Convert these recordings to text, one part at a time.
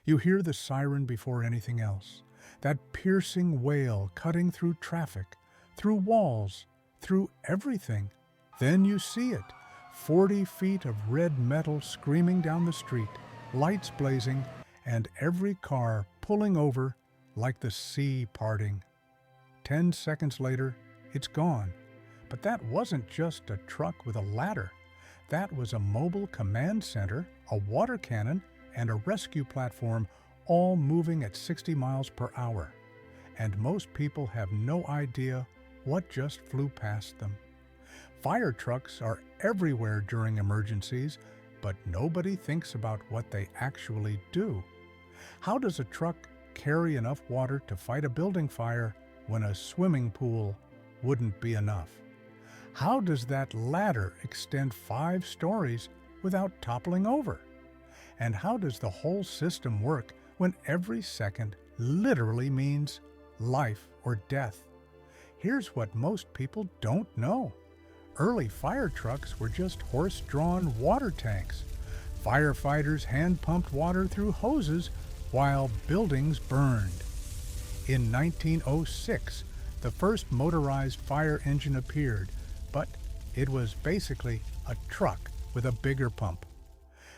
You hear the siren before anything else, that piercing wail cutting through traffic, through walls, through everything. Then you see it, 40 feet of red metal screaming down the street, lights blazing, and every car pulling over like the sea parting. 10 seconds later, it's gone. But that wasn't just a truck with a ladder. That was a mobile command center, a water cannon, and a rescue platform, all moving at 60 miles per hour. And most people have no idea what just flew past them. Fire trucks are everywhere during emergencies, but nobody thinks about what they actually do. How does a truck carry enough water to fight a building fire when a swimming pool wouldn't be enough? How does that ladder extend 5 stories without toppling over? And how does the whole system work when every second literally means life or death? Here's what most people don't know. Early fire trucks were just horse-drawn water tanks. Firefighters hand-pumped water through hoses while buildings burned. In 1906, the first motorized fire engine appeared, but it was basically a truck with a bigger pump.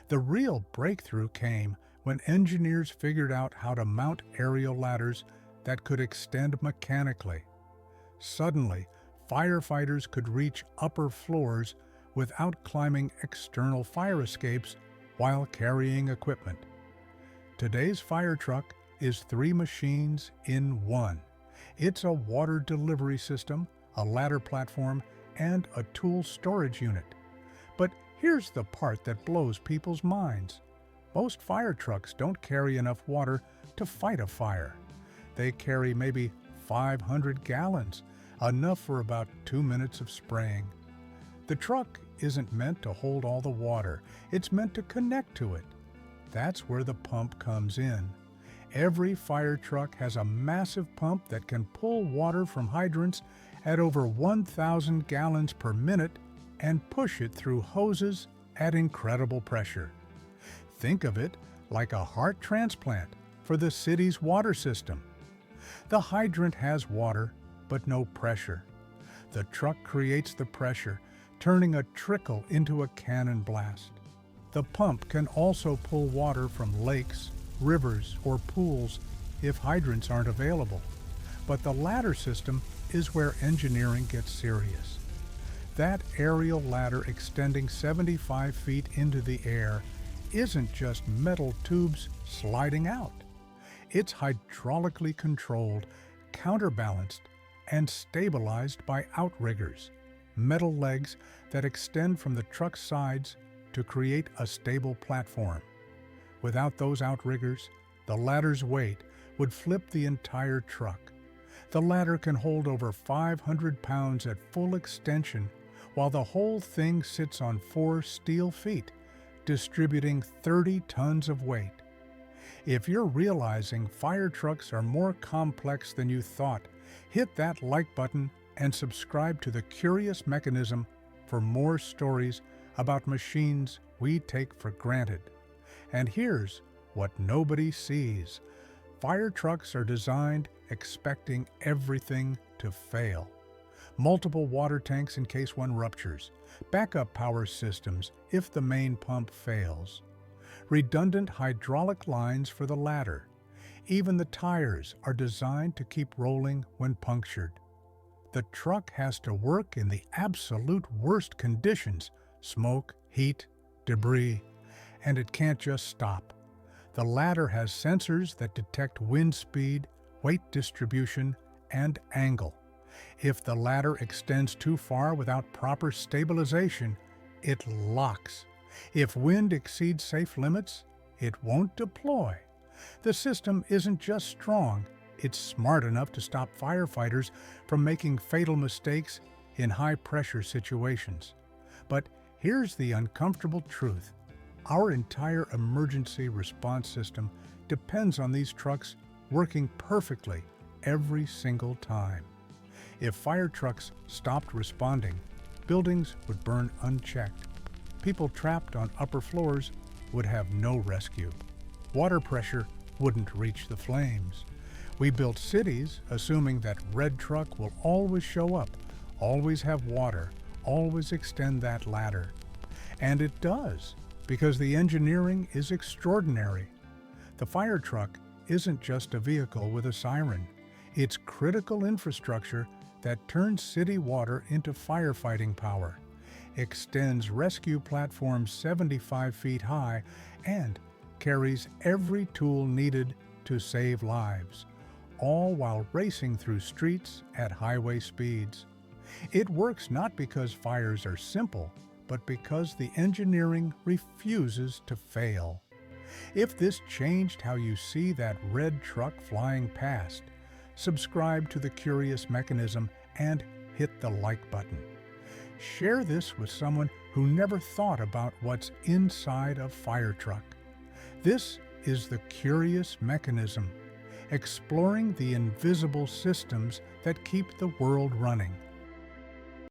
The real breakthrough came when engineers figured out how to mount aerial ladders that could extend mechanically. Suddenly, firefighters could reach upper floors without climbing external fire escapes while carrying equipment. Today's fire truck is 3 machines in one. It's a water delivery system, a ladder platform, and a tool storage unit. But here's the part that blows people's minds. Most fire trucks don't carry enough water to fight a fire. They carry maybe 500 gallons, enough for about 2 minutes of spraying. The truck isn't meant to hold all the water, it's meant to connect to it. That's where the pump comes in. Every fire truck has a massive pump that can pull water from hydrants at over 1,000 gallons per minute and push it through hoses at incredible pressure. Think of it like a heart transplant for the city's water system. The hydrant has water, but no pressure. The truck creates the pressure, turning a trickle into a cannon blast. The pump can also pull water from lakes, rivers, or pools if hydrants aren't available. But the ladder system is where engineering gets serious. That aerial ladder extending 75 feet into the air isn't just metal tubes sliding out. It's hydraulically controlled, counterbalanced, and stabilized by outriggers, metal legs that extend from the truck's sides to create a stable platform. Without those outriggers, the ladder's weight would flip the entire truck. The ladder can hold over 500 pounds at full extension, while the whole thing sits on 4 steel feet, distributing 30 tons of weight. If you're realizing fire trucks are more complex than you thought, hit that like button and subscribe to The Curious Mechanism for more stories about machines we take for granted. And here's what nobody sees. Fire trucks are designed expecting everything to fail. Multiple water tanks in case one ruptures, backup power systems if the main pump fails, redundant hydraulic lines for the ladder. Even the tires are designed to keep rolling when punctured. The truck has to work in the absolute worst conditions: smoke, heat, debris, and it can't just stop. The ladder has sensors that detect wind speed, weight distribution, and angle. If the ladder extends too far without proper stabilization, it locks. If wind exceeds safe limits, it won't deploy. The system isn't just strong, it's smart enough to stop firefighters from making fatal mistakes in high-pressure situations. But here's the uncomfortable truth. Our entire emergency response system depends on these trucks working perfectly every single time. If fire trucks stopped responding, buildings would burn unchecked. People trapped on upper floors would have no rescue. Water pressure wouldn't reach the flames. We built cities assuming that red truck will always show up, always have water, always extend that ladder. And it does, because the engineering is extraordinary. The fire truck isn't just a vehicle with a siren. It's critical infrastructure that turns city water into firefighting power, extends rescue platforms 75 feet high, and carries every tool needed to save lives, all while racing through streets at highway speeds. It works not because fires are simple, but because the engineering refuses to fail. If this changed how you see that red truck flying past, subscribe to The Curious Mechanism and hit the like button. Share this with someone who never thought about what's inside a fire truck. This is The Curious Mechanism, exploring the invisible systems that keep the world running.